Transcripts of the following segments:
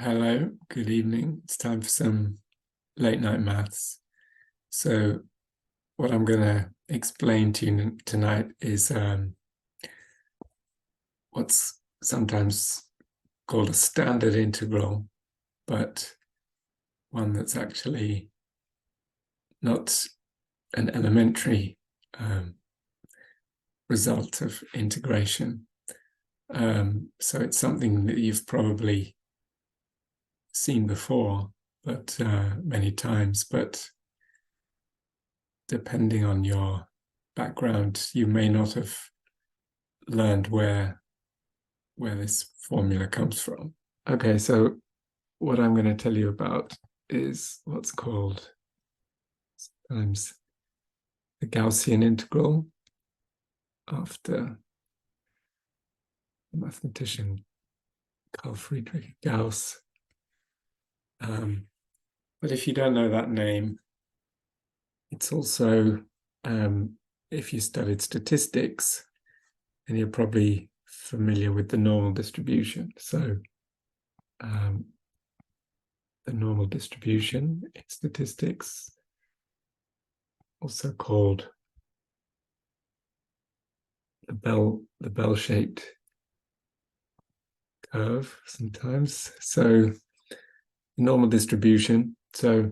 Hello, good evening. It's time for some late night maths. So what I'm going to explain to you tonight is what's sometimes called a standard integral, but one that's actually not an elementary result of integration. So it's something that you've probably seen before, but many times, but depending on your background, you may not have learned where this formula comes from. Okay, so what I'm going to tell you about is what's called sometimes the Gaussian integral, after the mathematician Carl Friedrich Gauss. But if you don't know that name, it's also, if you studied statistics, then you're probably familiar with the normal distribution. So the normal distribution in statistics, also called the bell-shaped curve sometimes. So normal distribution. So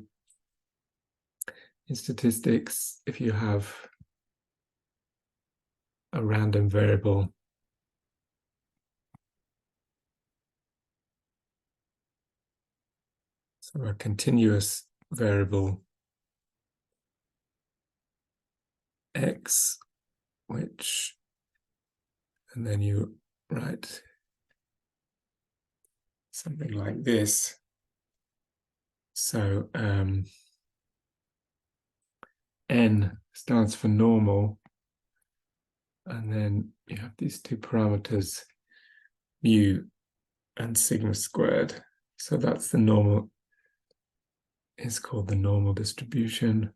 in statistics, if you have a random variable, so a continuous variable x, which, and then you write something like this. So n stands for normal, and then you have these two parameters, mu and sigma squared. So that's the normal, it's called the normal distribution.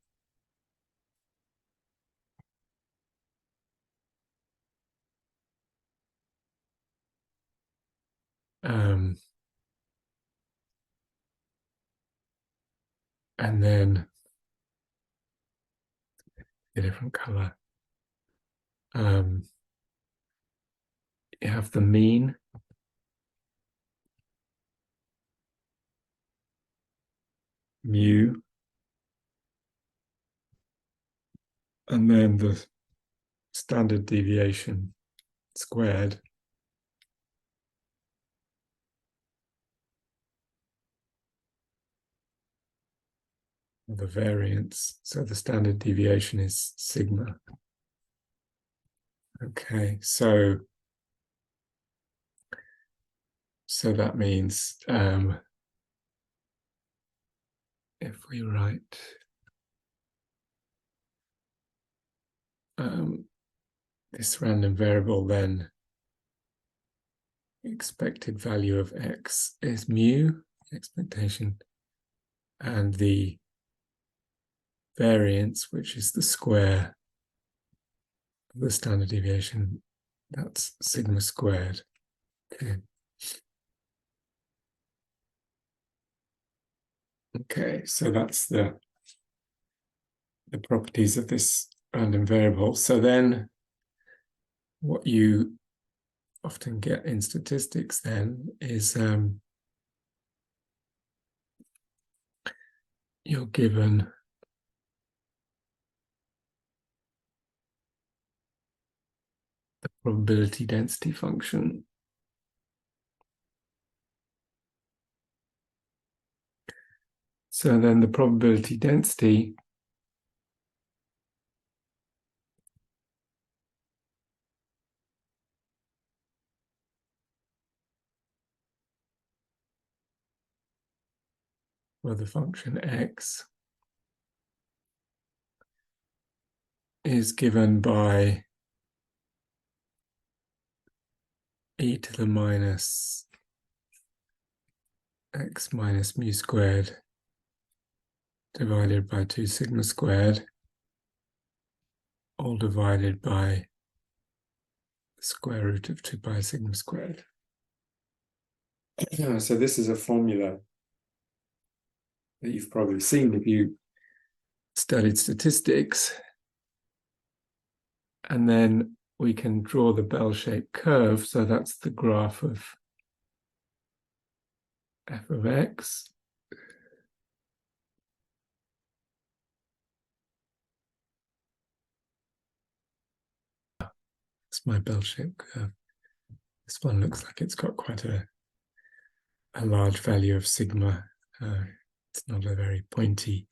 And then a different color. You have the mean, mu, and then the standard deviation squared. The variance, so the standard deviation is sigma. Okay, so that means if we write this random variable, then expected value of x is mu, expectation, and the variance, which is the square of the standard deviation, that's sigma squared. Okay. Okay, so that's the properties of this random variable. So then what you often get in statistics then is you're given the probability density function. So then the probability density for the function x is given by e to the minus x minus mu squared divided by 2 sigma squared, all divided by the square root of 2 pi sigma squared. So this is a formula that you've probably seen if you studied statistics. And then we can draw the bell-shaped curve. So that's the graph of f of x. It's my bell-shaped curve. This one looks like it's got quite a large value of sigma. It's not a very pointy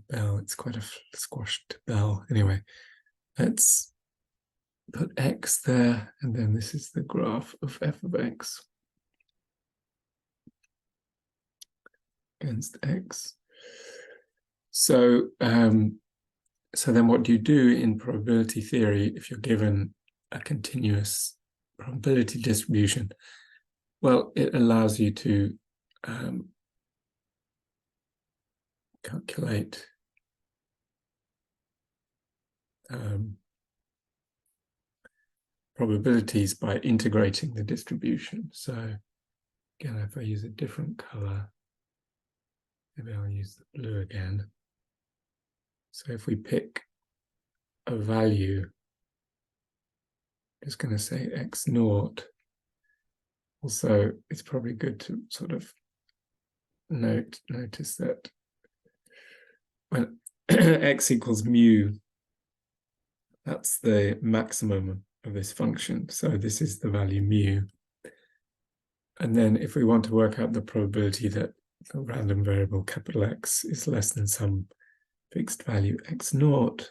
bell. It's quite a squashed bell. Anyway, let's put x there, and then this is the graph of f of x against x. So, so then what do you do in probability theory if you're given a continuous probability distribution? Well, it allows you to calculate probabilities by integrating the distribution. So again, if I use a different color, maybe I'll use the blue again. So if we pick a value, I'm just going to say x naught. Also, it's probably good to sort of notice that when x equals mu, that's the maximum of this function. So this is the value mu. And then if we want to work out the probability that the random variable capital X is less than some fixed value x naught,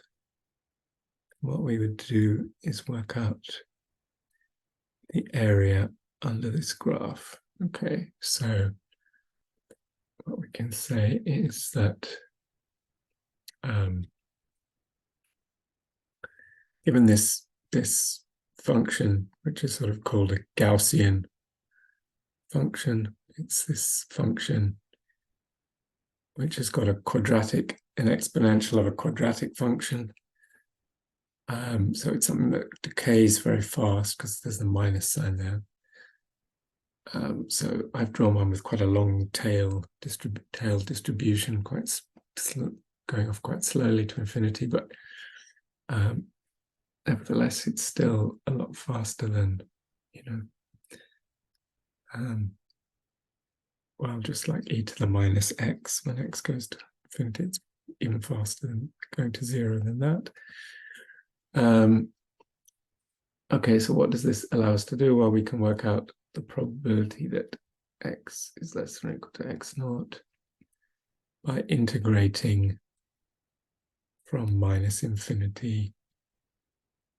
what we would do is work out the area under this graph. Okay, so what we can say is that given this function, which is sort of called a Gaussian function, it's this function which has got a quadratic, an exponential of a quadratic function. So it's something that decays very fast because there's a minus sign there. So I've drawn one with quite a long tail distribution, quite going off quite slowly to infinity, but nevertheless, it's still a lot faster than, well, just like e to the minus x, when x goes to infinity, it's even faster than going to 0 than that. Okay, so what does this allow us to do? Well, we can work out the probability that x is less than or equal to x naught by integrating from minus infinity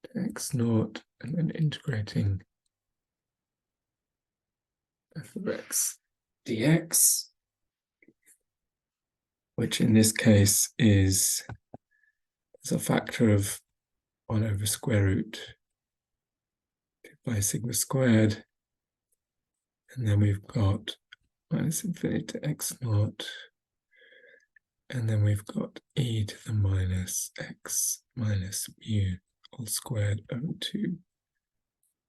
to x naught and then integrating f of x dx, which in this case is a factor of 1 over square root by sigma squared. And then we've got minus infinity to x naught. And then we've got e to the minus x minus mu all squared over 2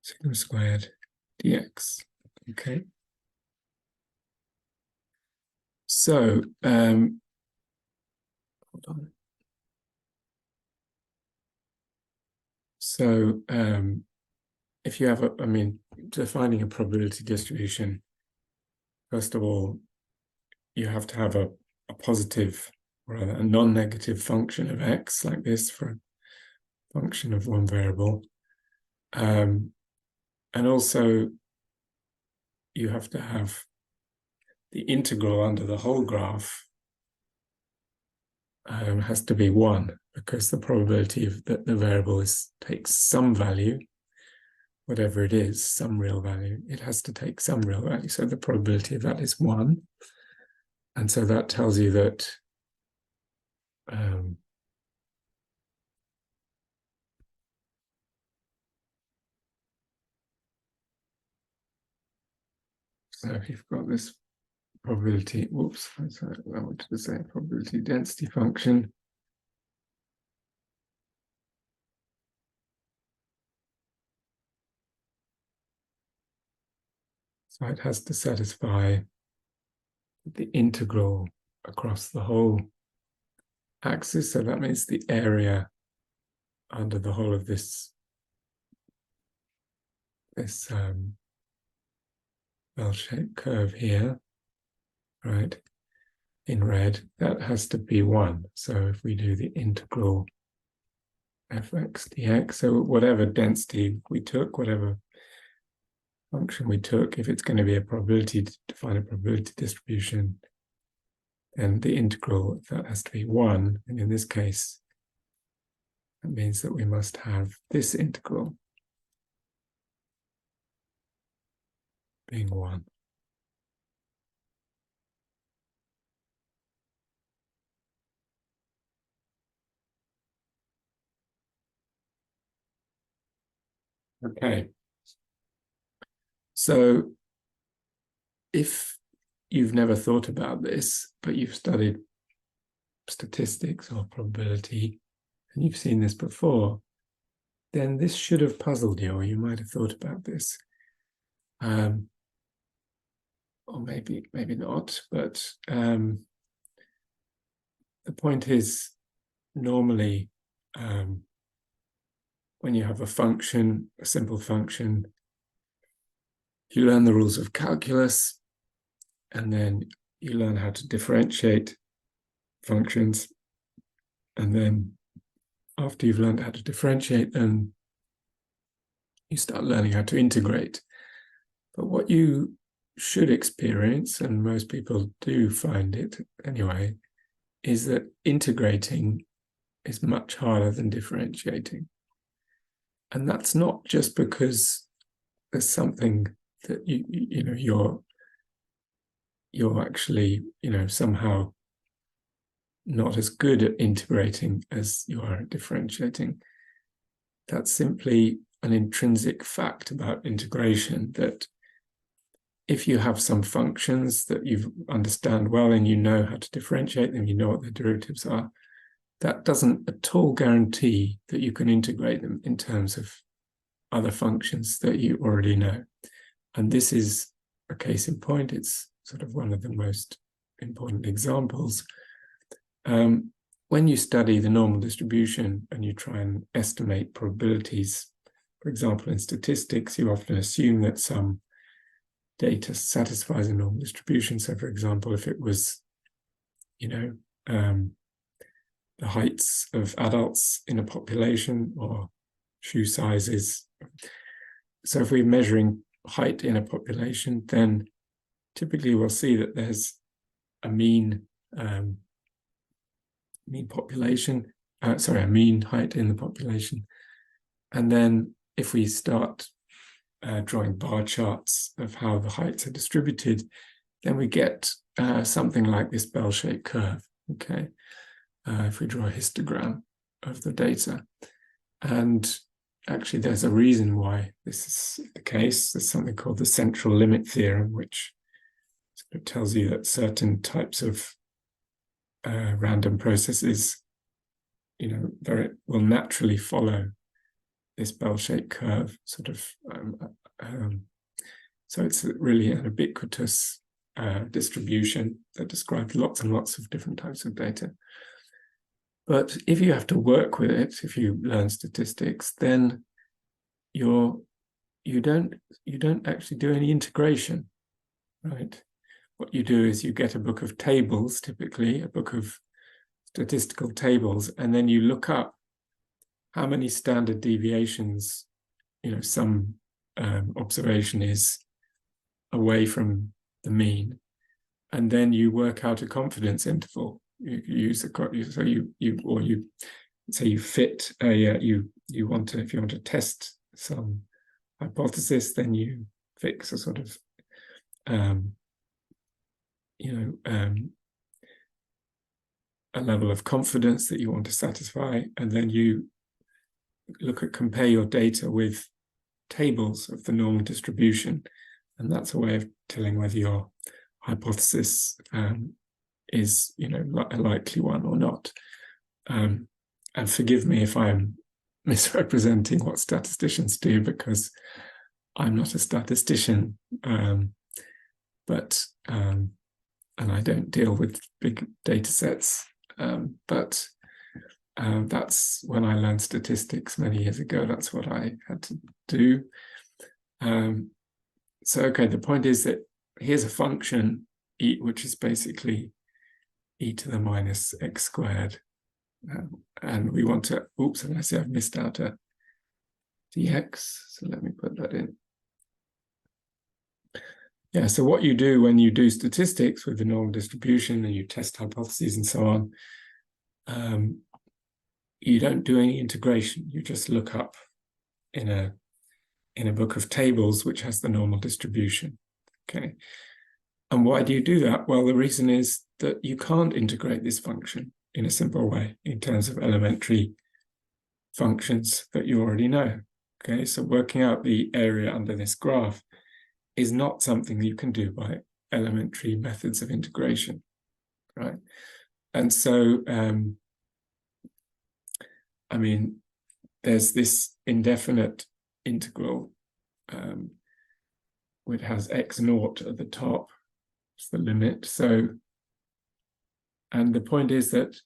sigma squared dx. Okay. So, hold on. So, if you have defining a probability distribution, first of all, you have to have a positive, or rather a non-negative function of x, like this, for a function of one variable. And also, you have to have the integral under the whole graph has to be 1, because the probability that the variable takes some value, whatever it is, some real value, it has to take some real value. So the probability of that is 1. And so that tells you that so if you've got this probability, whoops, sorry, I wanted to say probability density function. So it has to satisfy the integral across the whole axis. So that means the area under the whole of this bell-shaped curve here, right, in red, that has to be 1. So if we do the integral fx dx, so whatever density we took, whatever function we took, if it's going to be a probability to define a probability distribution, then the integral of that has to be 1. And in this case, that means that we must have this integral being 1. Okay. So if you've never thought about this, but you've studied statistics or probability, and you've seen this before, then this should have puzzled you, or you might have thought about this. Or maybe not, but the point is, normally, when you have a function, a simple function, you learn the rules of calculus, and then you learn how to differentiate functions. And then after you've learned how to differentiate them, you start learning how to integrate. But what you should experience, and most people do find it anyway, is that integrating is much harder than differentiating. And that's not just because there's something that you're actually somehow not as good at integrating as you are at differentiating. That's simply an intrinsic fact about integration, that if you have some functions that you understand well and you know how to differentiate them, you know what their derivatives are, that doesn't at all guarantee that you can integrate them in terms of other functions that you already know. And this is a case in point. It's sort of one of the most important examples. When you study the normal distribution and you try and estimate probabilities, for example, in statistics, you often assume that some data satisfies a normal distribution. So, for example, if it was, the heights of adults in a population or shoe sizes. So if we're measuring height in a population, then typically we'll see that there's a mean population, a mean height in the population. And then if we start drawing bar charts of how the heights are distributed, then we get something like this bell-shaped curve, okay? If we draw a histogram of the data. And actually, there's a reason why this is the case. There's something called the central limit theorem, which sort of tells you that certain types of random processes, will naturally follow this bell-shaped curve, sort of. So it's really an ubiquitous distribution that describes lots and lots of different types of data. But if you have to work with it, if you learn statistics, then you don't actually do any integration, right? What you do is you get a book of tables, typically a book of statistical tables, and then you look up how many standard deviations, some observation is away from the mean, and then you work out a confidence interval. You use you fit you want to, if you want to test some hypothesis, then you fix a sort of a level of confidence that you want to satisfy, and then you compare your data with tables of the normal distribution, and that's a way of telling whether your hypothesis is a likely one or not. And forgive me if I'm misrepresenting what statisticians do, because I'm not a statistician. but and I don't deal with big data sets, but that's when I learned statistics many years ago. That's what I had to do. So, okay, the point is that here's a function, e, which is basically e to the minus x squared. And we want to, oops, and I see I've missed out a dx. So let me put that in. Yeah, so what you do when you do statistics with the normal distribution and you test hypotheses and so on, you don't do any integration. You just look up in a book of tables which has the normal distribution. Okay. And why do you do that? Well, the reason is that you can't integrate this function in a simple way in terms of elementary functions that you already know. Okay, so working out the area under this graph is not something you can do by elementary methods of integration, right? And so, I mean, there's this indefinite integral which has x naught at the top. It's the limit. So, and the point is that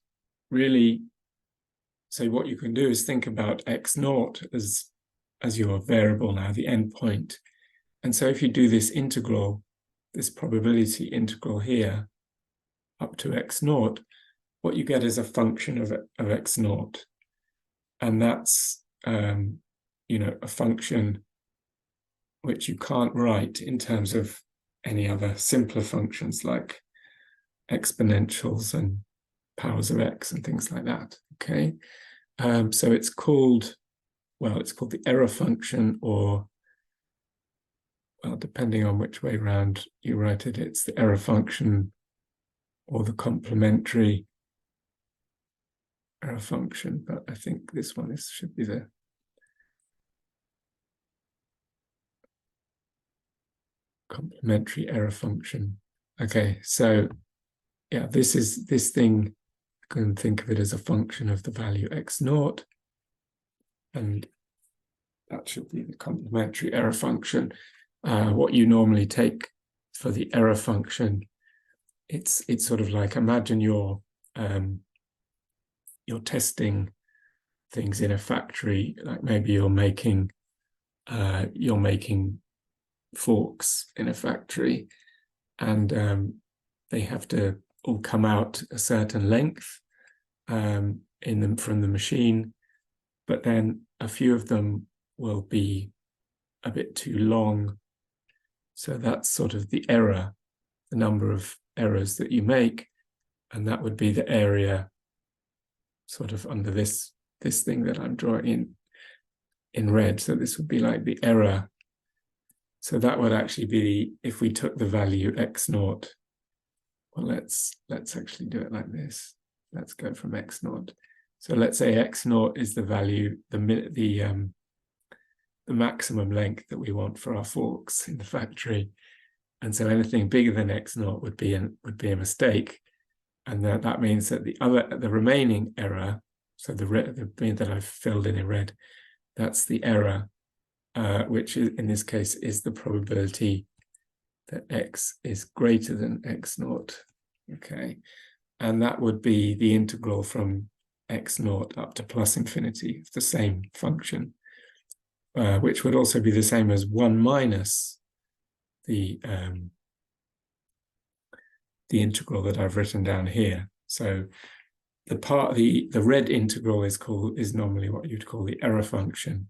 really, so what you can do is think about x naught as your variable now, the endpoint. And so if you do this integral, this probability integral here, up to x naught, what you get is a function of x naught. And that's, you know, a function which you can't write in terms of any other simpler functions like exponentials and powers of x and things like that, okay? So it's called, well, it's called the error function, or, well, depending on which way around you write it, it's the error function or the complementary error function, but I think this one should be the complementary error function. Okay, so yeah, this is this thing, you can think of it as a function of the value x naught, and that should be the complementary error function. What you normally take for the error function, it's sort of like, imagine you're testing things in a factory, like maybe you're making forks in a factory, and they have to all come out a certain length from the machine, but then a few of them will be a bit too long. So that's sort of the error, the number of errors that you make, and that would be the area sort of under this thing that I'm drawing in red. So this would be like the error. So that would actually be, if we took the value x naught, well, let's actually do it like this. Let's go from x naught. So let's say x naught is the value, the maximum length that we want for our forks in the factory, and so anything bigger than x naught would be a mistake, and that means that the remaining error, so the bit that I've filled in red, that's the error, which is, in this case, is the probability that x is greater than x naught. Okay, and that would be the integral from x naught up to plus infinity of the same function, which would also be the same as 1 minus the integral that I've written down here. So the red integral is normally what you'd call the error function,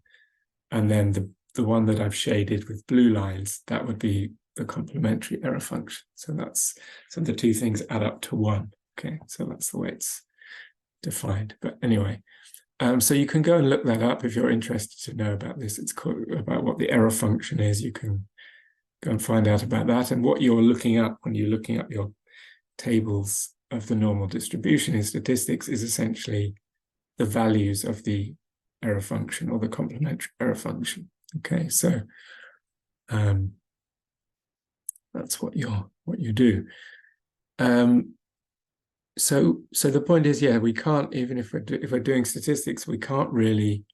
and then the one that I've shaded with blue lines, that would be the complementary error function. So the two things add up to 1. Okay, so that's the way it's defined. But anyway, so you can go and look that up if you're interested to know about this. It's about what the error function is. You can go and find out about that. And what you're looking up when you're looking up your tables of the normal distribution in statistics is essentially the values of the error function or the complementary error function. Okay, so that's what you do. So the point is, yeah, we can't, even if we're doing statistics, we can't really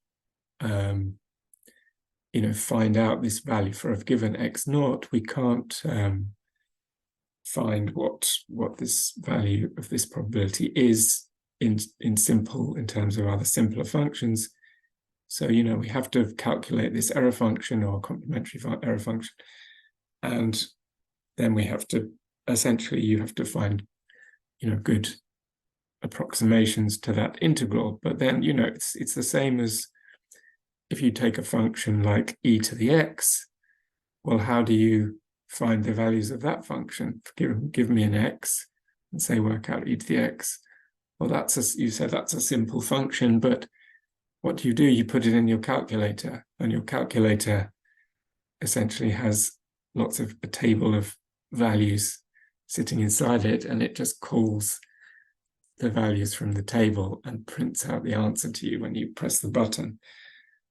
find out this value for a given x naught. We can't find what this value of this probability is in terms of other simpler functions. So, we have to calculate this error function or complementary error function. And then we have to, essentially, you have to find, good approximations to that integral. But then, it's the same as if you take a function like e to the x, well, how do you find the values of that function? Give me an x and say work out e to the x. Well, you said that's a simple function, but what do? You put it in your calculator, and your calculator essentially has a table of values sitting inside it, and it just calls the values from the table and prints out the answer to you when you press the button.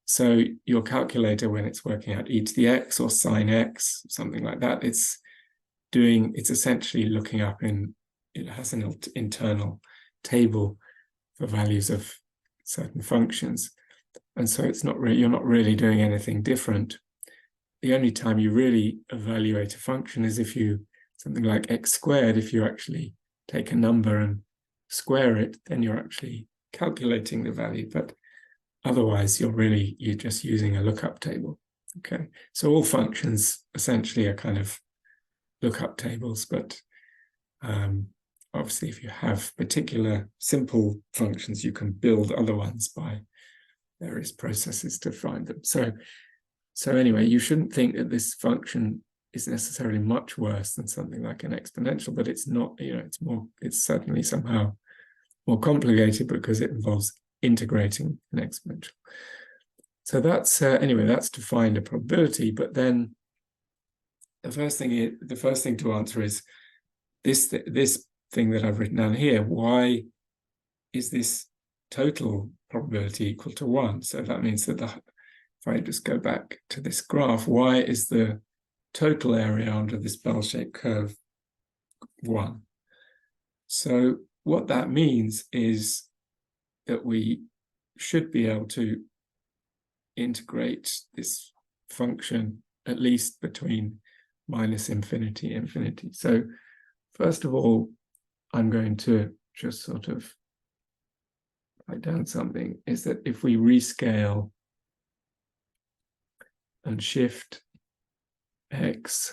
So your calculator, when it's working out e to the x or sine x, something like that, it's essentially looking up it has an internal table for values of certain functions. And so you're not really doing anything different. The only time you really evaluate a function is if something like x squared, if you actually take a number and square it, then you're actually calculating the value. But otherwise, you're just using a lookup table. Okay, so all functions essentially are kind of lookup tables, but obviously, if you have particular simple functions, you can build other ones by various processes to find them. So anyway, you shouldn't think that this function is necessarily much worse than something like an exponential, but it's not. It's certainly somehow more complicated because it involves integrating an exponential. So that's to find a probability. But then the first thing to answer is this thing that I've written down here. Why is this total probability equal to 1? So that means that if I just go back to this graph, why is the total area under this bell-shaped curve 1? So what that means is that we should be able to integrate this function at least between minus infinity and infinity. So first of all, I'm going to just sort of write down something, is that if we rescale and shift x,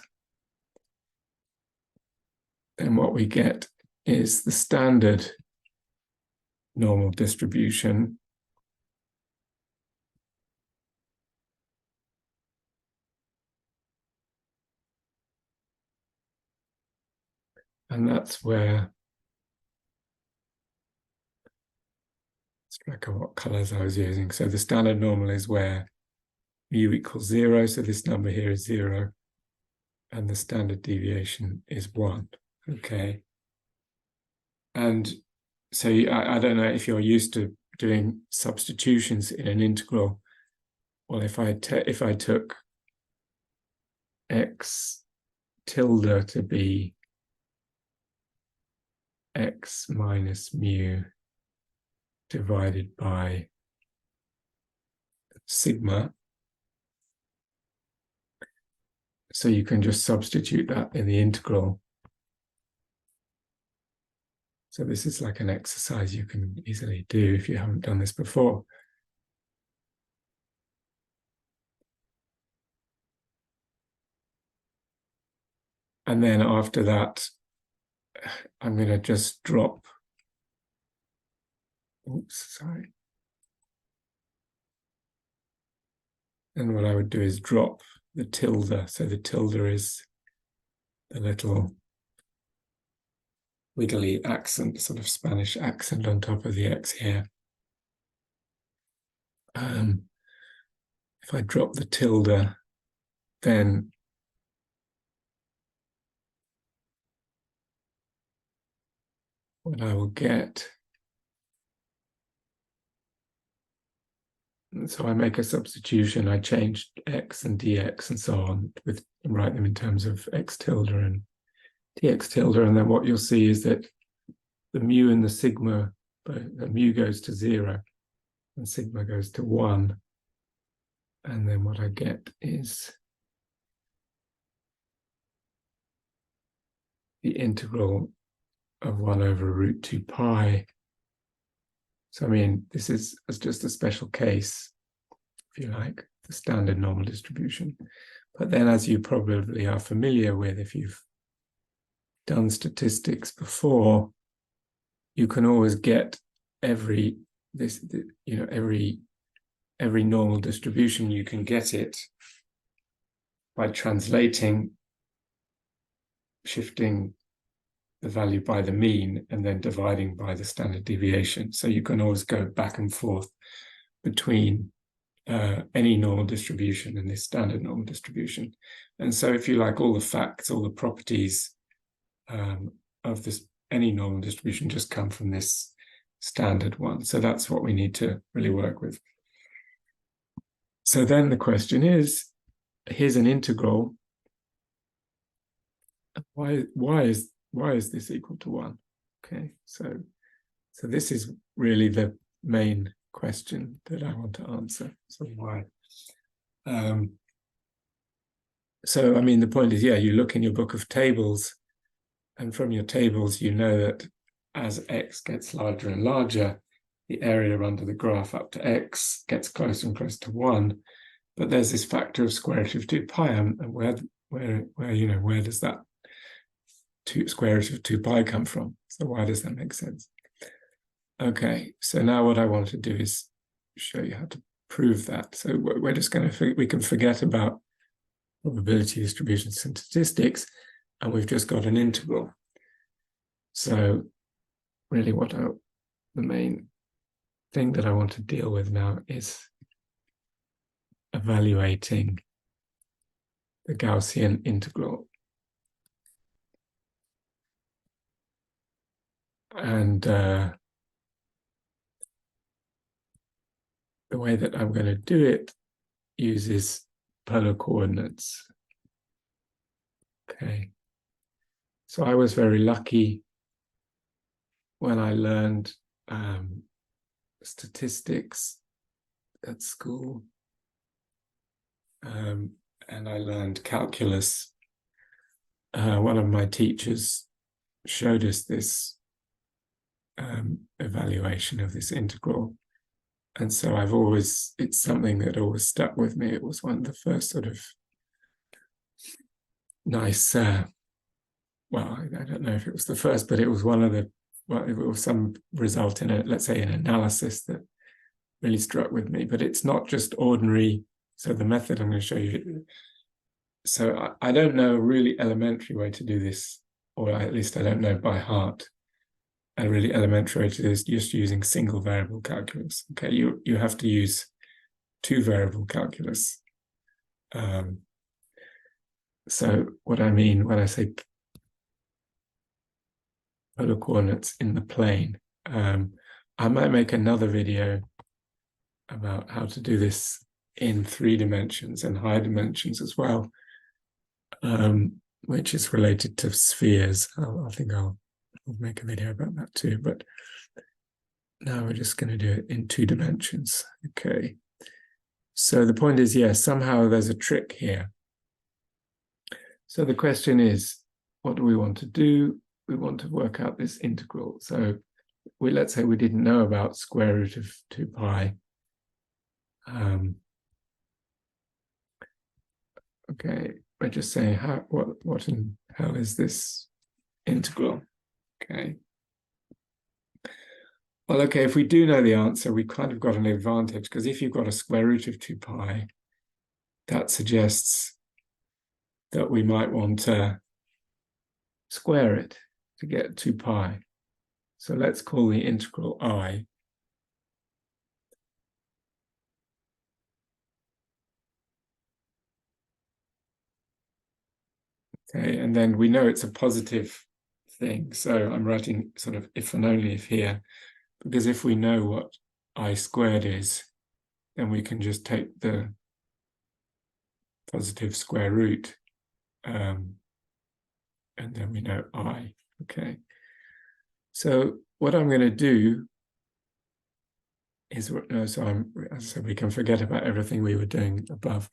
then what we get is the standard normal distribution. And that's where, let's track what colors I was using. So the standard normal is where mu equals 0. So this number here is 0. And the standard deviation is 1. Okay. And so I don't know if you're used to doing substitutions in an integral. Well, if I took x tilde to be x minus mu divided by sigma, so you can just substitute that in the integral. So this is like an exercise you can easily do if you haven't done this before. And then after that, I'm going to just drop, sorry. And what I would do is drop the tilde. So the tilde is the little wiggly accent, sort of Spanish accent on top of the X here. If I drop the tilde, then what I will get, so I make a substitution, I change x and dx and so on, and write them in terms of x tilde and dx tilde, and then what you'll see is that the mu and the sigma, the mu goes to 0 and sigma goes to 1, and then what I get is the integral of 1 over root 2 pi. So, I mean, this is just a special case, if you like, the standard normal distribution. But then, as you probably are familiar with, if you've done statistics before, you can always get every normal distribution, you can get it by shifting the value by the mean and then dividing by the standard deviation. So you can always go back and forth between any normal distribution and this standard normal distribution. And so if you like, all the facts, all the properties of this any normal distribution just come from this standard one. So that's what we need to really work with. So then the question is, here's an integral. Why is this equal to 1? Okay, so this is really the main question that I want to answer. So why? So I mean, the point is, yeah, you look in your book of tables, and from your tables, you know that as x gets larger and larger, the area under the graph up to x gets closer and closer to 1. But there's this factor of square root of 2 pi, and where does that square root of 2 pi come from? So why does that make sense? Okay, so now what I want to do is show you how to prove that. So we're just going to, we can forget about probability distributions and statistics, and we've just got an integral. So really the main thing that I want to deal with now is evaluating the Gaussian integral. And the way that I'm going to do it uses polar coordinates. Okay. So I was very lucky when I learned statistics at school, and I learned calculus. One of my teachers showed us this evaluation of this integral. And so it's something that always stuck with me. It was one of the first sort of nice, well, I don't know if it was the first, but it was one of the, well, it was some result in let's say an analysis that really struck with me. But it's not just ordinary. So the method I'm going to show you. So I don't know a really elementary way to do this, or at least I don't know by heart a really elementary way to do this just using single variable calculus. Okay, you have to use 2 variable calculus. So what I mean when I say polar coordinates in the plane, I might make another video about how to do this in 3 dimensions and higher dimensions as well, which is related to spheres. I think I'll make a video about that too, but now we're just going to do it in 2 dimensions. Okay, so the point is, yes, somehow there's a trick here. So the question is, what do we want to do? We want to work out this integral. So let's say we didn't know about square root of 2 pi. Okay, we're just saying what in hell is this integral? Okay. Well, okay, if we do know the answer, we kind of got an advantage, because if you've got a square root of 2 pi, that suggests that we might want to square it to get 2 pi. So let's call the integral I. Okay, and then we know it's a positive thing. So I'm writing sort of if and only if here, because if we know what I squared is, then we can just take the positive square root, and then we know I. Okay. So what I'm going to do is, as I said, we can forget about everything we were doing above.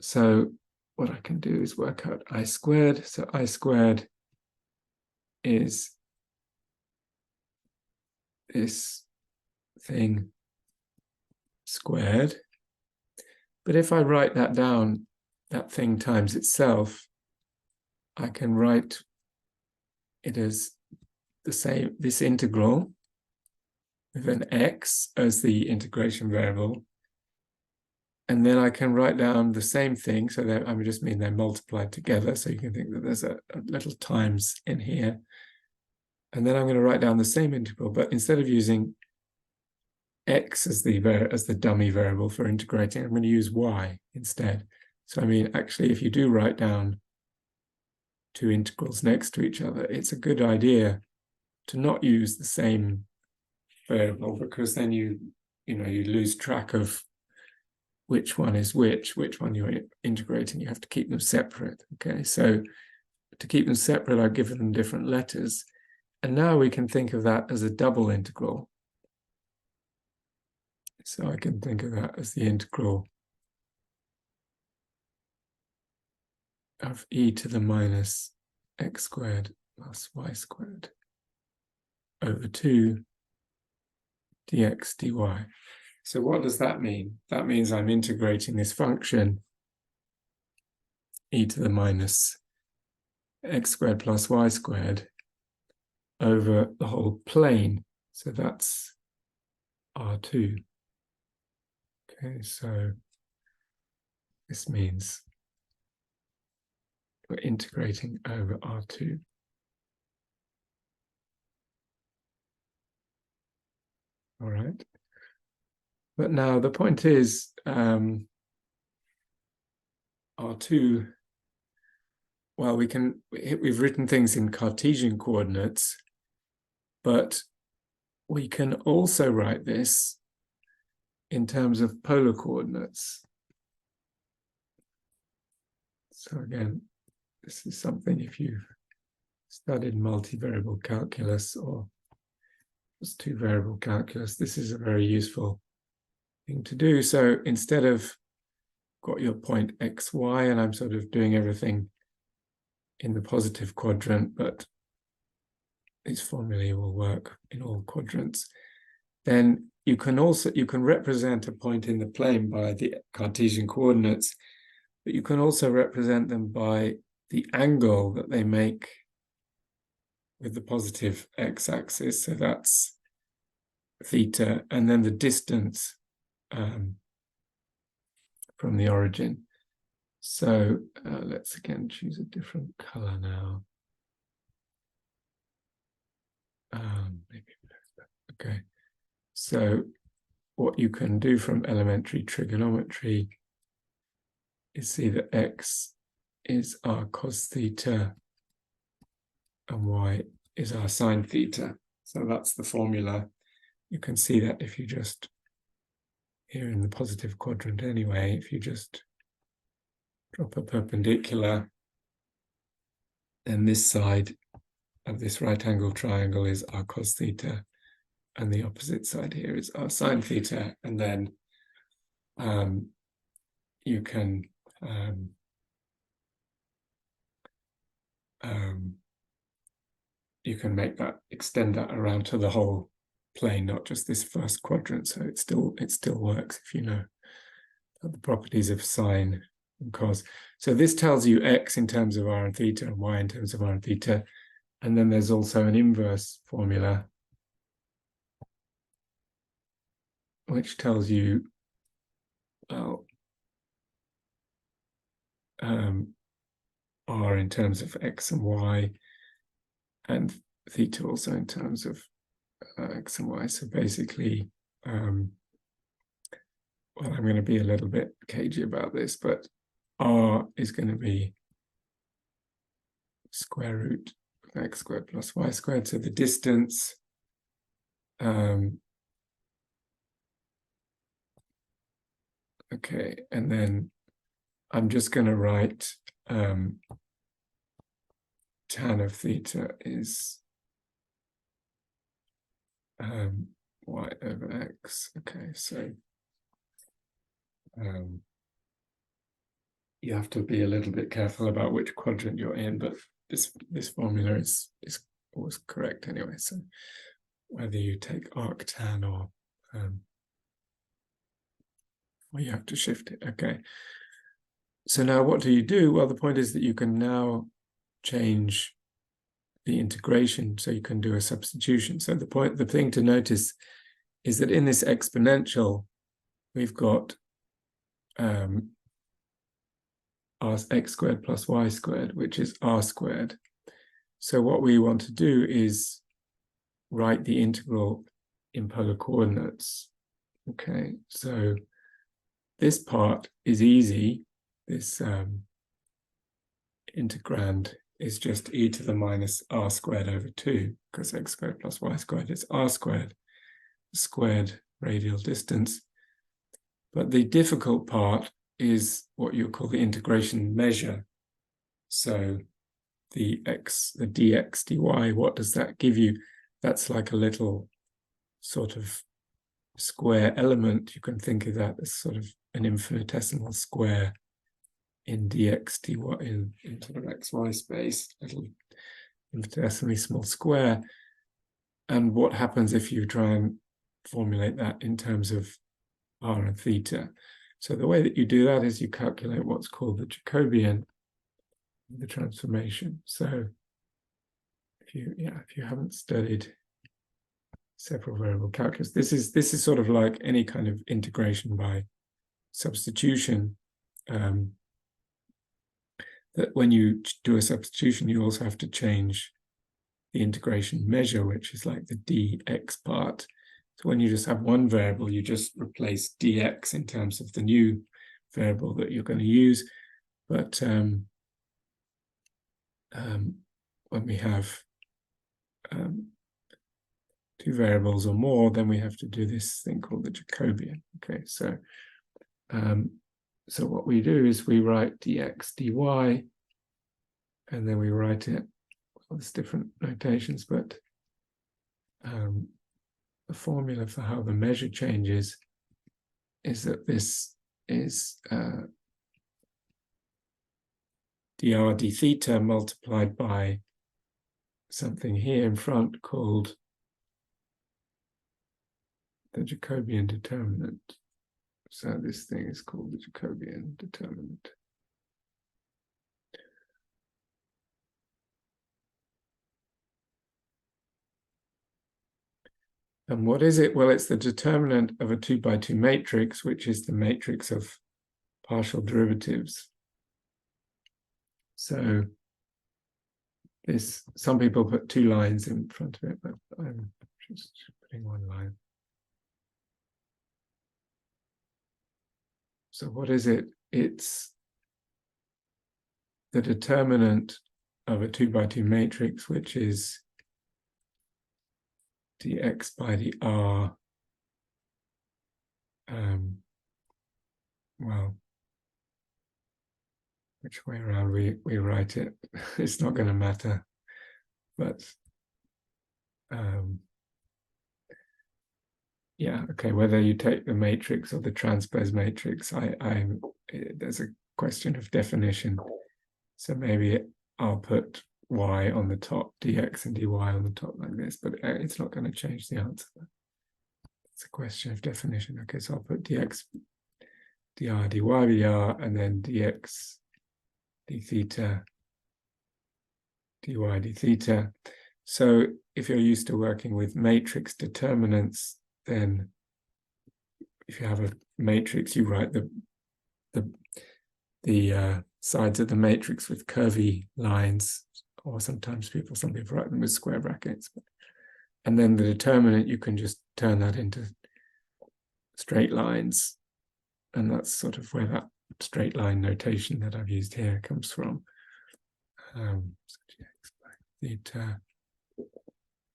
So what I can do is work out I squared. So I squared is this thing squared. But if I write that down, that thing times itself, I can write it as the same, this integral with an x as the integration variable. And then I can write down the same thing. So that I would just mean they're multiplied together. So you can think that there's a little times in here. And then I'm going to write down the same integral, but instead of using x as the dummy variable for integrating, I'm going to use y instead. So I mean, actually, if you do write down two integrals next to each other, it's a good idea to not use the same variable, because then you lose track of which one is which one you're integrating. You have to keep them separate. Okay, so to keep them separate, I've given them different letters. And now we can think of that as a double integral. So I can think of that as the integral of e to the minus x squared plus y squared over 2 dx dy. So what does that mean? That means I'm integrating this function e to the minus x squared plus y squared over the whole plane. So that's R2. Okay, so this means we're integrating over R2. All right. But now the point is, R2, well, we've written things in Cartesian coordinates, but we can also write this in terms of polar coordinates. So again, this is something, if you've studied multivariable calculus or just two-variable calculus, this is a very useful thing to do. So instead of got your point x, y, and I'm sort of doing everything in the positive quadrant, but these formulae will work in all quadrants, then you can represent a point in the plane by the Cartesian coordinates, but you can also represent them by the angle that they make with the positive x-axis. So that's theta, and then the distance from the origin. So let's again choose a different color now. Okay. So what you can do from elementary trigonometry is see that x is our cos theta and y is our sine theta. So that's the formula. You can see that if you just, here in the positive quadrant anyway, if you just drop a perpendicular, then this side of this right angle triangle is our cos theta, and the opposite side here is our sine theta, and then you can make that, extend that around to the whole plane, not just this first quadrant. So it still works if you know the properties of sine and cos. So this tells you x in terms of r and theta and y in terms of r and theta. And then there's also an inverse formula which tells you, well, r in terms of x and y, and theta also in terms of x and y. So basically, well, I'm going to be a little bit cagey about this, but r is going to be square root of x squared plus y squared. So the distance okay, and then I'm just going to write tan of theta is y over x. Okay, so you have to be a little bit careful about which quadrant you're in, but this formula is always correct anyway. So whether you take arctan or you have to shift it. Okay. So now what do you do? Well, the point is that you can now change the integration, so you can do a substitution. So the thing to notice is that in this exponential, we've got x squared plus y squared, which is r squared. So what we want to do is write the integral in polar coordinates. Okay, so this part is easy. This integrand is just e to the minus r squared over 2, because x squared plus y squared is r squared, squared radial distance. But the difficult part is what you call the integration measure. So the dx, dy, what does that give you? That's like a little sort of square element. You can think of that as sort of an infinitesimal square in dx, dy, in sort of xy space, little infinitesimally small square. And what happens if you try and formulate that in terms of r and theta? So the way that you do that is you calculate what's called the Jacobian, the transformation. So if you haven't studied several variable calculus, this is sort of like any kind of integration by substitution. That when you do a substitution, you also have to change the integration measure, which is like the dx part. So when you just have one variable, you just replace dx in terms of the new variable that you're going to use. But when we have two variables or more, then we have to do this thing called the Jacobian. Okay, so so what we do is we write dx, dy, and then we write it, well, there's different notations, but the formula for how the measure changes is that this is dr d theta multiplied by something here in front called the Jacobian determinant. So this thing is called the Jacobian determinant. And what is it? Well, it's the determinant of a 2 by 2 matrix, which is the matrix of partial derivatives. So some people put 2 lines in front of it, but I'm just putting 1 line. So what is it? It's the determinant of a 2 by 2 matrix, which is dx by dr. Well, which way around we write it, it's not going to matter. But yeah, okay, whether you take the matrix or the transpose matrix, there's a question of definition. So maybe I'll put y on the top, dx and dy on the top like this, but it's not going to change the answer. It's a question of definition. Okay, so I'll put dx, dr, dy, dr, and then dx, d theta, dy, d theta. So if you're used to working with matrix determinants, then if you have a matrix, you write the sides of the matrix with curvy lines, or some people write them with square brackets. And then the determinant, you can just turn that into straight lines. And that's sort of where that straight line notation that I've used here comes from. So dx by theta,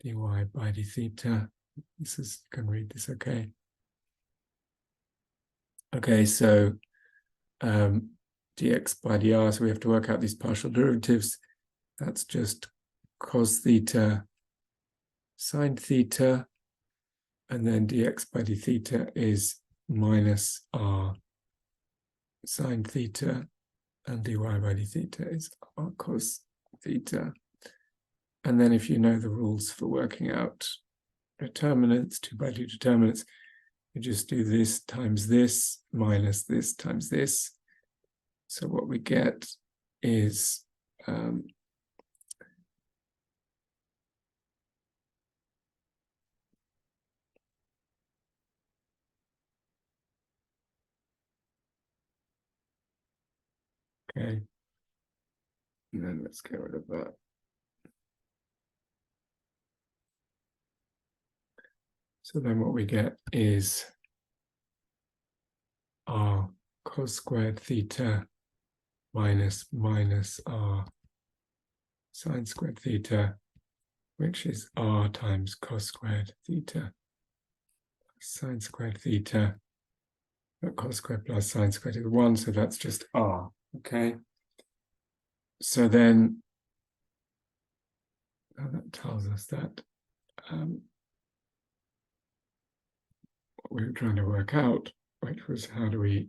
dy by d theta. You can read this okay. Okay, so dx by dr, so we have to work out these partial derivatives. That's just cos theta sine theta, and then dx by d theta is minus r sine theta, and dy by d theta is r cos theta. And then if you know the rules for working out determinants, 2 by 2 determinants, you just do this times this minus this times this. So what we get is okay. And then let's get rid of that. So then what we get is r cos squared theta minus r sine squared theta, which is r times cos squared theta sine squared theta, but cos squared plus sine squared is 1, so that's just r, okay? So then that tells us that what we were trying to work out, which was how do we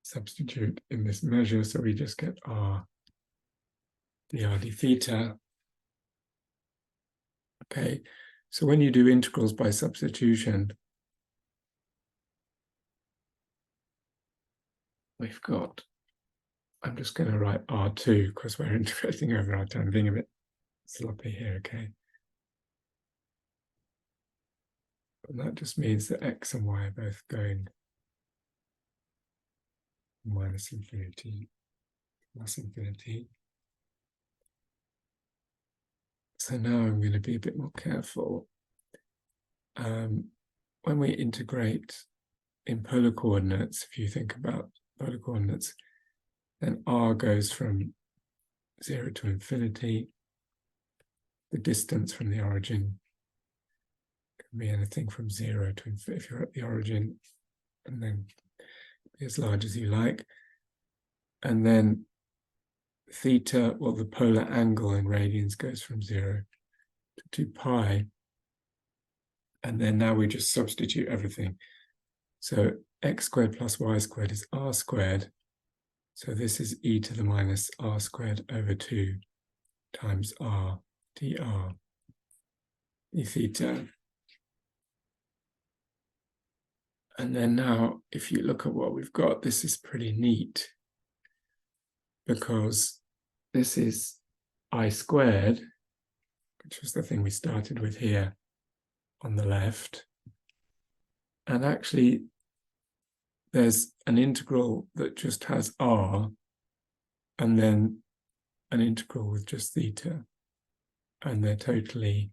substitute in this measure, so we just get r dr d theta. Okay, so when you do integrals by substitution, we've got, I'm just going to write r2 because we're integrating over r2. I'm being a bit sloppy here, okay? And that just means that x and y are both going minus infinity, plus infinity. So now I'm going to be a bit more careful. When we integrate in polar coordinates, if you think about polar coordinates, then r goes from 0 to infinity. The distance from the origin can be anything from 0 to infinity if you're at the origin, and then be as large as you like. And then theta, well, the polar angle in radians goes from 0 to 2 pi. And then now we just substitute everything. So x squared plus y squared is r squared. So this is e to the minus r squared over 2 times r dr d theta. And then now, if you look at what we've got, this is pretty neat because this is I squared, which was the thing we started with here on the left. And actually, there's an integral that just has r, and then an integral with just theta. And they're totally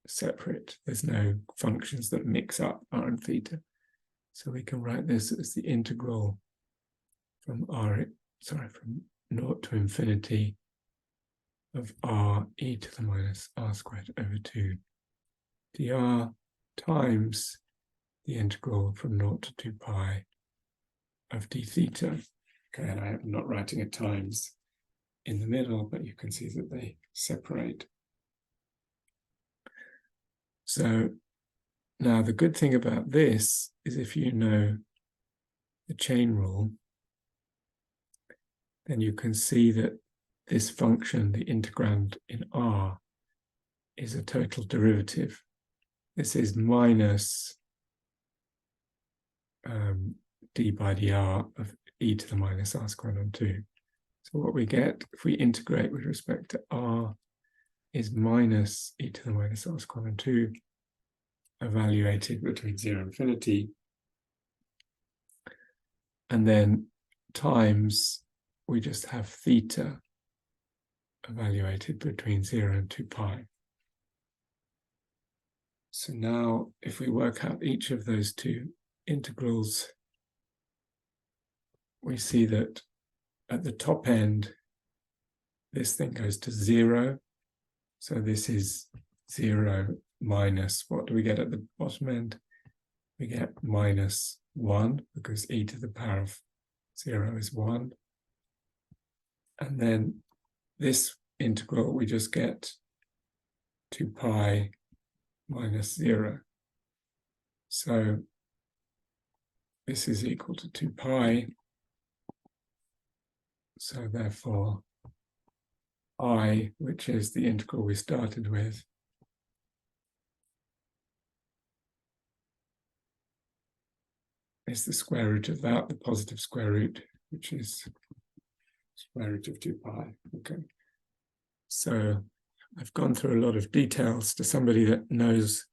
separate. There's no functions that mix up r and theta. So we can write this as the integral from from 0 to infinity of r e to the minus r squared over 2 dr times the integral from 0 to 2 pi of d theta. Okay, and I'm not writing a times in the middle, but you can see that they separate. So now the good thing about this is if you know the chain rule, then you can see that this function, the integrand in r, is a total derivative. This is minus d by dr of e to the minus r squared on 2. So what we get if we integrate with respect to r is minus e to the minus r squared on 2, evaluated between 0 and infinity, and then times, we just have theta evaluated between 0 and 2 pi. So now if we work out each of those two integrals, we see that at the top end, this thing goes to 0. So this is 0 minus, what do we get at the bottom end? We get minus 1, because e to the power of 0 is 1. And then this integral, we just get 2 pi minus 0. So this is equal to 2 pi. So therefore, I, which is the integral we started with, is the square root of that, the positive square root, which is square root of 2 pi. Okay. So I've gone through a lot of details to somebody that knows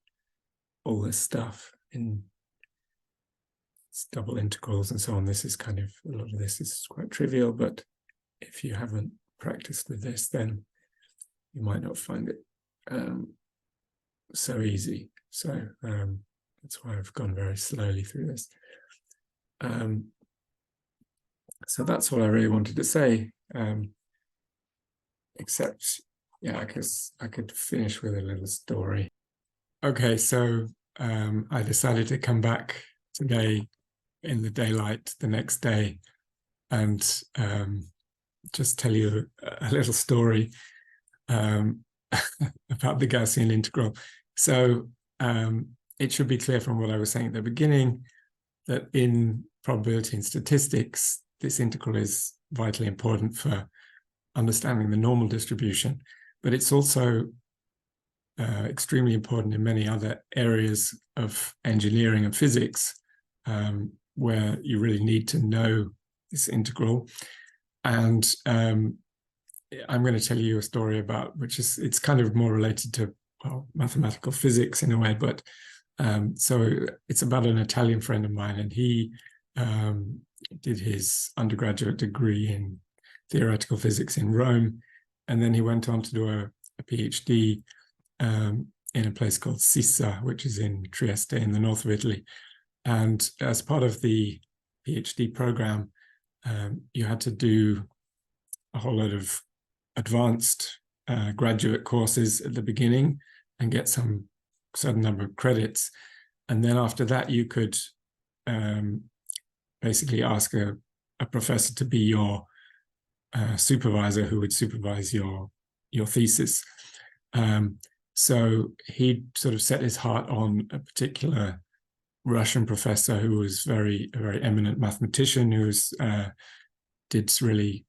all this stuff in double integrals and so on. This is kind of, a lot of this is quite trivial, but if you haven't practiced with this, then you might not find it so easy. So that's why I've gone very slowly through this. So that's what I really wanted to say, except, yeah, I could finish with a little story. Okay, so I decided to come back today in the daylight the next day and just tell you a little story about the Gaussian integral. So it should be clear from what I was saying at the beginning that in probability and statistics, this integral is vitally important for understanding the normal distribution, but it's also extremely important in many other areas of engineering and physics, where you really need to know this integral. And I'm going to tell you a story about, it's kind of more related to, well, mathematical physics in a way, but so it's about an Italian friend of mine, and he did his undergraduate degree in theoretical physics in Rome, and then he went on to do a PhD in a place called Sissa, which is in Trieste in the north of Italy. And as part of the PhD program, you had to do a whole lot of advanced graduate courses at the beginning and get some certain number of credits. And then after that, you could basically ask a professor to be your supervisor who would supervise your thesis. So he sort of set his heart on a particular Russian professor who was a very eminent mathematician, who was, did really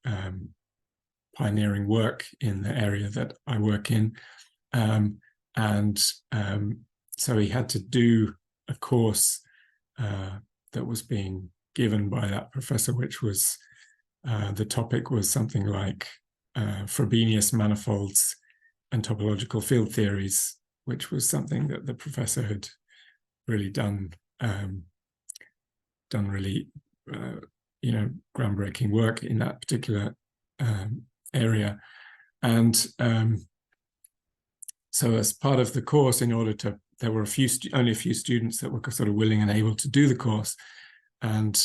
pioneering work in the area that I work in. So he had to do a course that was being given by that professor, which was, the topic was something like Frobenius manifolds and topological field theories, which was something that the professor had really done really, groundbreaking work in that particular area. And so as part of the course, in order to, there were only a few students that were sort of willing and able to do the course. And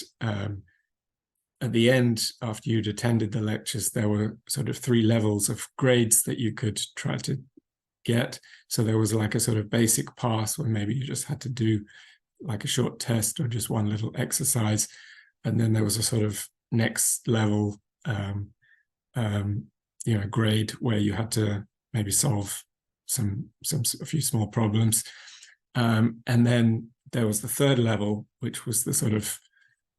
at the end, after you'd attended the lectures, there were sort of 3 levels of grades that you could try to get. So there was like a sort of basic pass where maybe you just had to do like a short test or just one little exercise. And then there was a sort of next level grade where you had to maybe solve a few small problems. And then there was the 3rd level, which was the sort of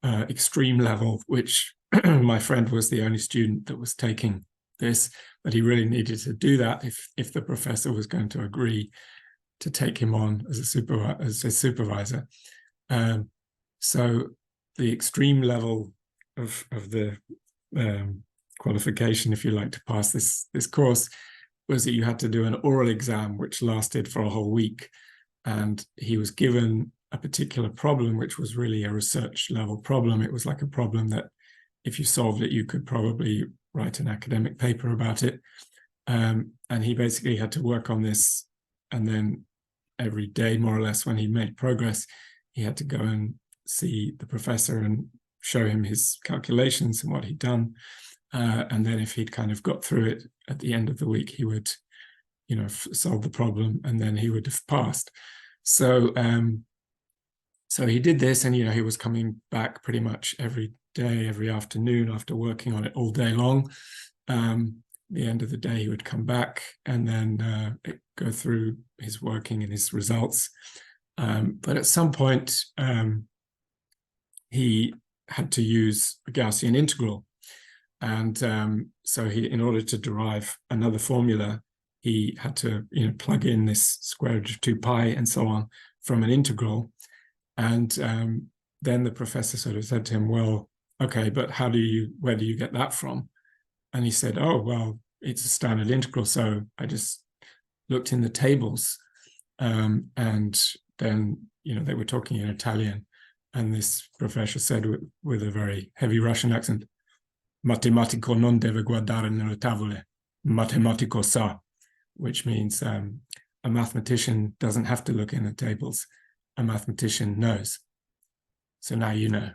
extreme level, which my friend was the only student that was taking this, but he really needed to do that if the professor was going to agree to take him on as a supervisor. So the extreme level of the qualification, if you like, to pass this course was that you had to do an oral exam, which lasted for a whole week. And he was given a particular problem, which was really a research level problem. It was like a problem that if you solved it, you could probably write an academic paper about it. And he basically had to work on this. And then every day, more or less, when he made progress, he had to go and see the professor and show him his calculations and what he'd done. And then if he'd kind of got through it at the end of the week, he would, solve the problem, and then he would have passed. So he did this, and, he was coming back pretty much every day, every afternoon after working on it all day long. The end of the day, he would come back and then go through his working and his results. But at some point, he had to use a Gaussian integral. And so he, in order to derive another formula, he had to plug in this square root of 2 pi and so on from an integral. And then the professor sort of said to him, well, okay, but where do you get that from? And he said, oh, well, it's a standard integral. So I just looked in the tables. And then, they were talking in Italian. And this professor said with a very heavy Russian accent, matematico non deve guardare nelle tavole, matematico sa, which means a mathematician doesn't have to look in the tables. A mathematician knows. So now you know.